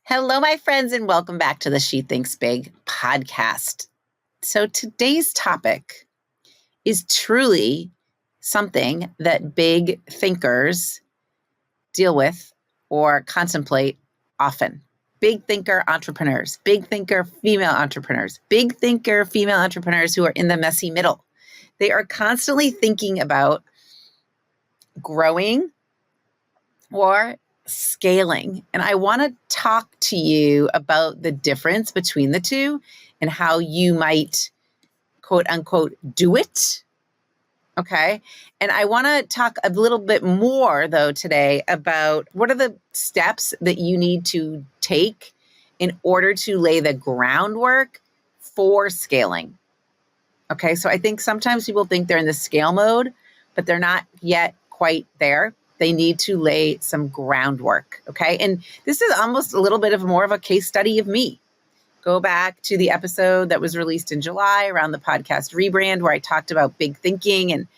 Hello, my friends, and welcome back to the She Thinks Big podcast. So today's topic is truly something that big thinkers deal with or contemplate often. Big thinker entrepreneurs, big thinker female entrepreneurs, big thinker female entrepreneurs who are in the messy middle. They are constantly thinking about growing or scaling. And I want to talk to you about the difference between the two and how you might, quote unquote, do it. Okay. And I want to talk a little bit more, though, today about what are the steps that you need to take in order to lay the groundwork for scaling. Okay. So I think sometimes people think they're in the scale mode, but they're not yet quite there. They need to lay some groundwork, okay? And this is almost a little bit of more of a case study of me. Go back to the episode that was released in July around the podcast rebrand where I talked about big thinking and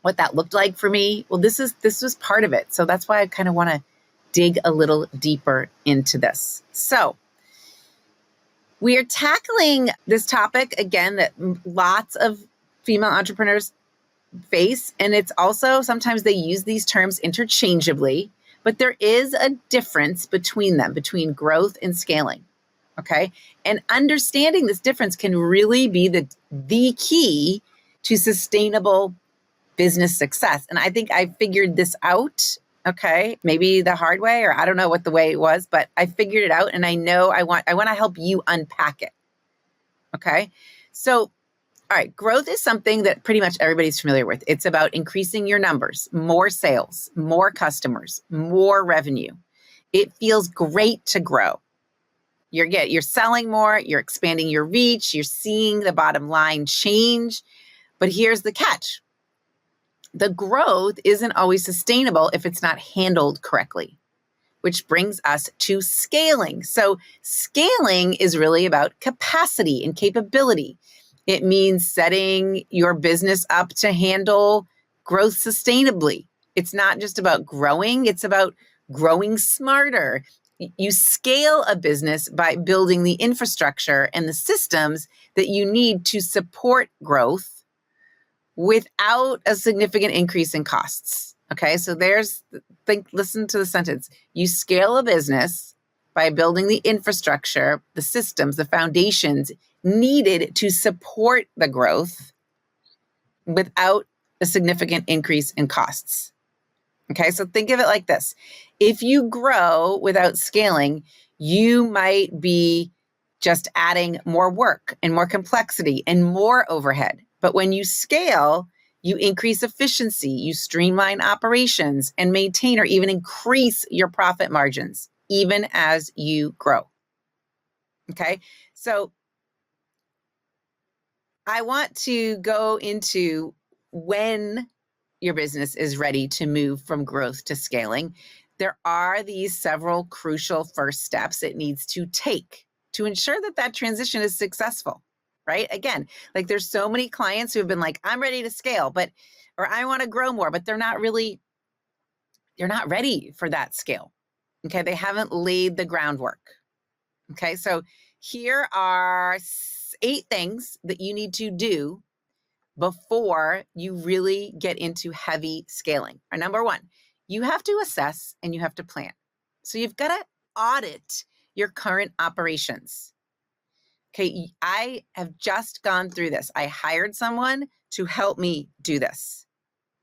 what that looked like for me. Well, this was part of it. So that's why I kind of want to dig a little deeper into this. So we are tackling this topic again that lots of female entrepreneurs face. And it's also sometimes they use these terms interchangeably, but there is a difference between them, between growth and scaling. Okay. And understanding this difference can really be the key to sustainable business success. And I think I figured this out. Okay. Maybe the hard way, or I don't know what the way it was, but I figured it out. And I know I want to help you unpack it. Okay. So all right, growth is something that pretty much everybody's familiar with. It's about increasing your numbers, more sales, more customers, more revenue. It feels great to grow. You're selling more, you're expanding your reach, you're seeing the bottom line change. But here's the catch. The growth isn't always sustainable if it's not handled correctly, which brings us to scaling. So scaling is really about capacity and capability. It means setting your business up to handle growth sustainably. It's not just about growing, it's about growing smarter. You scale a business by building the infrastructure and the systems that you need to support growth without a significant increase in costs. Okay, so listen to the sentence. You scale a business by building the infrastructure, the systems, the foundations needed to support the growth without a significant increase in costs. Okay, so think of it like this. If you grow without scaling, you might be just adding more work and more complexity and more overhead. But when you scale, you increase efficiency, you streamline operations and maintain or even increase your profit margins, even as you grow. Okay, so I want to go into when your business is ready to move from growth to scaling. There are these several crucial first steps it needs to take to ensure that that transition is successful, right? Again, like there's so many clients who have been like, I'm ready to scale, or I want to grow more, but they're not ready for that scale. Okay, they haven't laid the groundwork. Okay, so here are 8 things that you need to do before you really get into heavy scaling. Number 1, you have to assess and you have to plan. So you've got to audit your current operations. Okay, I have just gone through this. I hired someone to help me do this.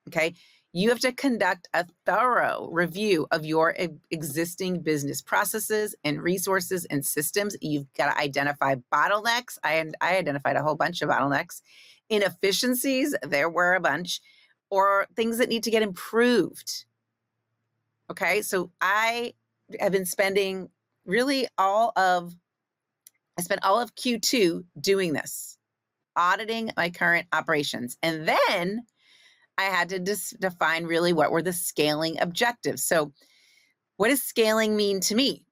Okay, you have to conduct a thorough review of your existing business processes and resources and systems. You've got to identify bottlenecks. I identified a whole bunch of bottlenecks. Inefficiencies, there were a bunch, or things that need to get improved. Okay, so I have been spending I spent all of Q2 doing this, auditing my current operations. And then I had to define really what were the scaling objectives. So what does scaling mean to me?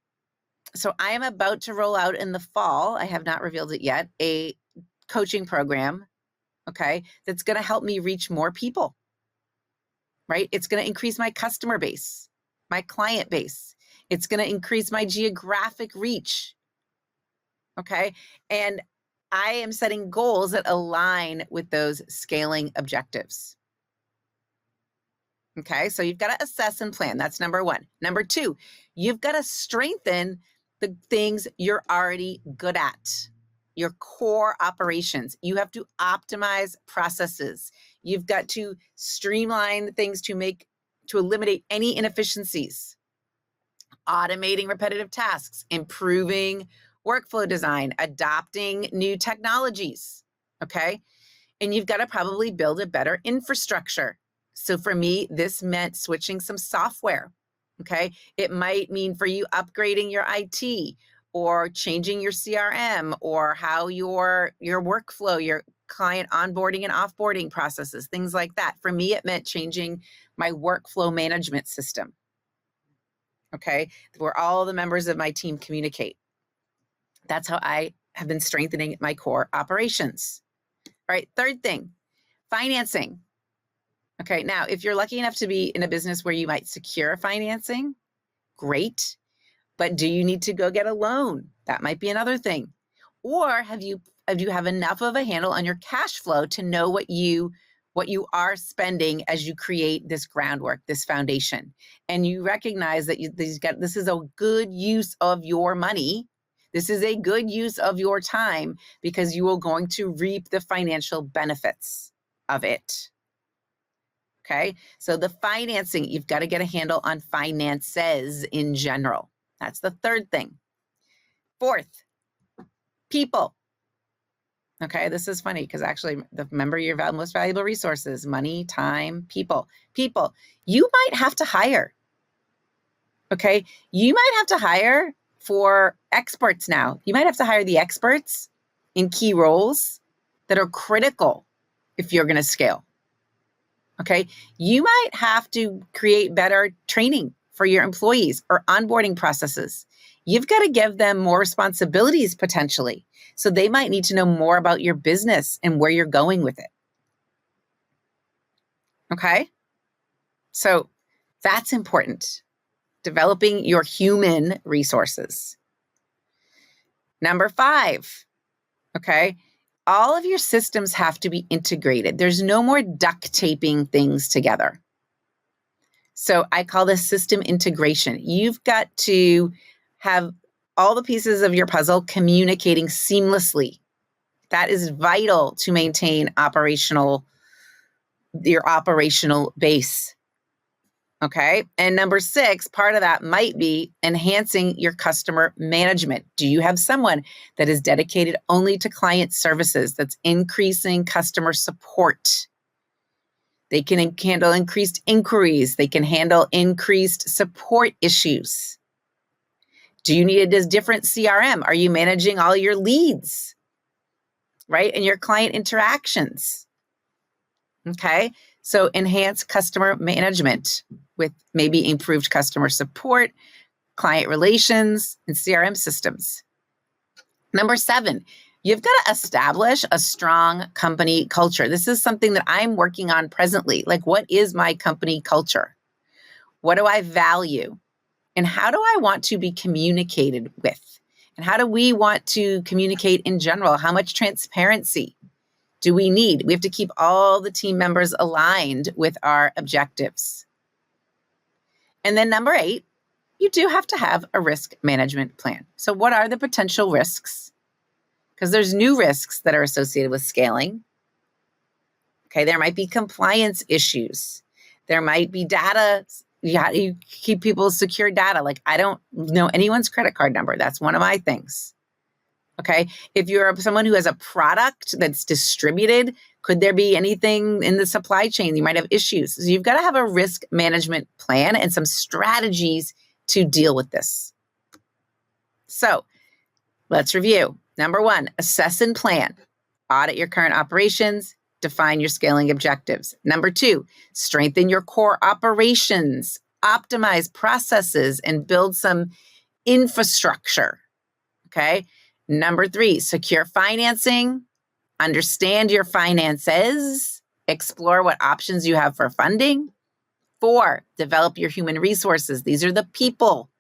So I am about to roll out in the fall, I have not revealed it yet, a coaching program, okay, that's going to help me reach more people, right? It's going to increase my customer base, my client base. It's going to increase my geographic reach. Okay. And I am setting goals that align with those scaling objectives. Okay. So you've got to assess and plan. That's number one. Number two, you've got to strengthen the things you're already good at, your core operations. You have to optimize processes. You've got to streamline things to eliminate any inefficiencies, automating repetitive tasks, improving workflow design, adopting new technologies. Okay. And you've got to probably build a better infrastructure. So for me, this meant switching some software. Okay. It might mean for you upgrading your IT or changing your CRM or how your workflow, your client onboarding and offboarding processes, things like that. For me, it meant changing my workflow management system. Okay. Where all the members of my team communicate. That's how I have been strengthening my core operations. All right. Third thing, financing. Okay. Now, if you're lucky enough to be in a business where you might secure financing, great. But do you need to go get a loan? That might be another thing. Or do you have enough of a handle on your cash flow to know what you are spending as you create this groundwork, this foundation, and you recognize that this is a good use of your money. This is a good use of your time because you are going to reap the financial benefits of it. Okay. So the financing, you've got to get a handle on finances in general. That's the third thing. Fourth, people. Okay, this is funny because actually remember your most valuable resources, money, time, people. People, you might have to hire. Okay, you might have to hire for experts now. You might have to hire the experts in key roles that are critical if you're going to scale. Okay, you might have to create better training for your employees or onboarding processes. You've got to give them more responsibilities potentially. So they might need to know more about your business and where you're going with it. Okay, so that's important. Developing your human resources. Number 5, okay, all of your systems have to be integrated. There's no more duct taping things together. So I call this system integration. You've got to have all the pieces of your puzzle communicating seamlessly. That is vital to maintain your operational base. Okay. And number 6, part of that might be enhancing your customer management. Do you have someone that is dedicated only to client services, that's increasing customer support? They can handle increased inquiries. They can handle increased support issues. Do you need a different CRM? Are you managing all your leads, right? And your client interactions. Okay. So enhance customer management with maybe improved customer support, client relations, and CRM systems. Number 7, you've got to establish a strong company culture. This is something that I'm working on presently. Like, what is my company culture? What do I value? And how do I want to be communicated with? And how do we want to communicate in general? How much transparency do we need? We have to keep all the team members aligned with our objectives. And then number 8, you do have to have a risk management plan. So what are the potential risks? Because there's new risks that are associated with scaling. Okay, there might be compliance issues. There might be data. You keep people's secure data. Like, I don't know anyone's credit card number. That's one of my things. Okay, if you're someone who has a product that's distributed, could there be anything in the supply chain? You might have issues. So you've got to have a risk management plan and some strategies to deal with this. So let's review. Number 1, assess and plan. Audit your current operations. Define your scaling objectives. Number 2, strengthen your core operations. Optimize processes and build some infrastructure. Okay. Number 3, secure financing. Understand your finances. Explore what options you have for funding. 4, develop your human resources. These are the people.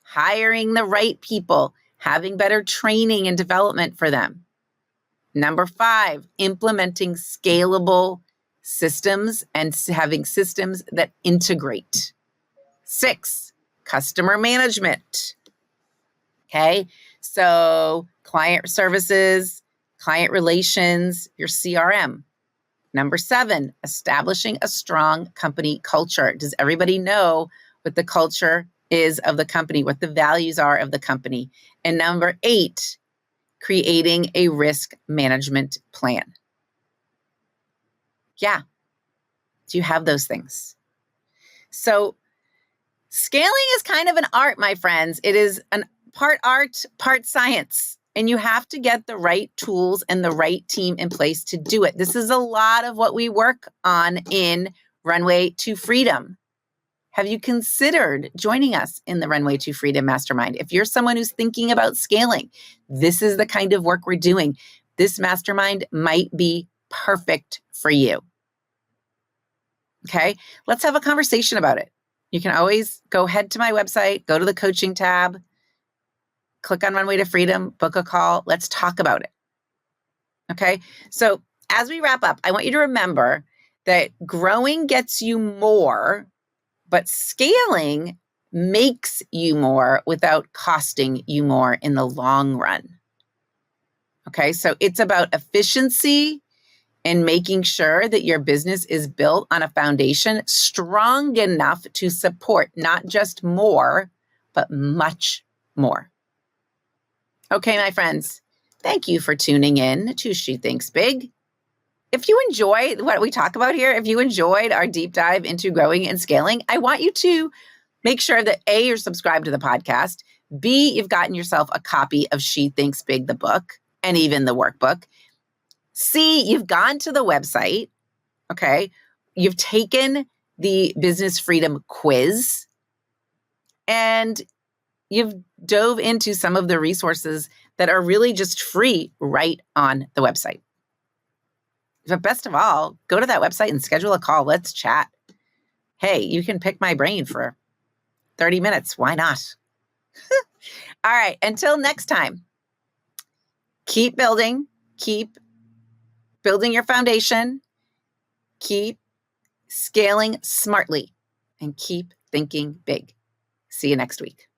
hiring the right people, having better training and development for them. Number 5, implementing scalable systems and having systems that integrate. 6, customer management. Okay, so client services, client relations, your CRM. Number 7, establishing a strong company culture. Does everybody know what the culture is of the company, what the values are of the company? And number 8, creating a risk management plan. Yeah. Do you have those things? So scaling is kind of an art, my friends. It is an part art, part science. And you have to get the right tools and the right team in place to do it. This is a lot of what we work on in Runway to Freedom. Have you considered joining us in the Runway to Freedom Mastermind? If you're someone who's thinking about scaling, this is the kind of work we're doing. This mastermind might be perfect for you. Okay, let's have a conversation about it. You can always head to my website, go to the coaching tab, click on Runway to Freedom, book a call. Let's talk about it. Okay, so as we wrap up, I want you to remember that growing gets you more, but scaling makes you more without costing you more in the long run. Okay, so it's about efficiency and making sure that your business is built on a foundation strong enough to support not just more, but much more. Okay, my friends, thank you for tuning in to She Thinks Big. If you enjoy what we talk about here, if you enjoyed our deep dive into growing and scaling, I want you to make sure that A, you're subscribed to the podcast, B, you've gotten yourself a copy of She Thinks Big, the book, and even the workbook. C, you've gone to the website, okay? You've taken the Business Freedom Quiz, and you've dove into some of the resources that are really just free right on the website. But best of all, go to that website and schedule a call. Let's chat. Hey, you can pick my brain for 30 minutes. Why not? All right, until next time, keep building your foundation, keep scaling smartly, and keep thinking big. See you next week.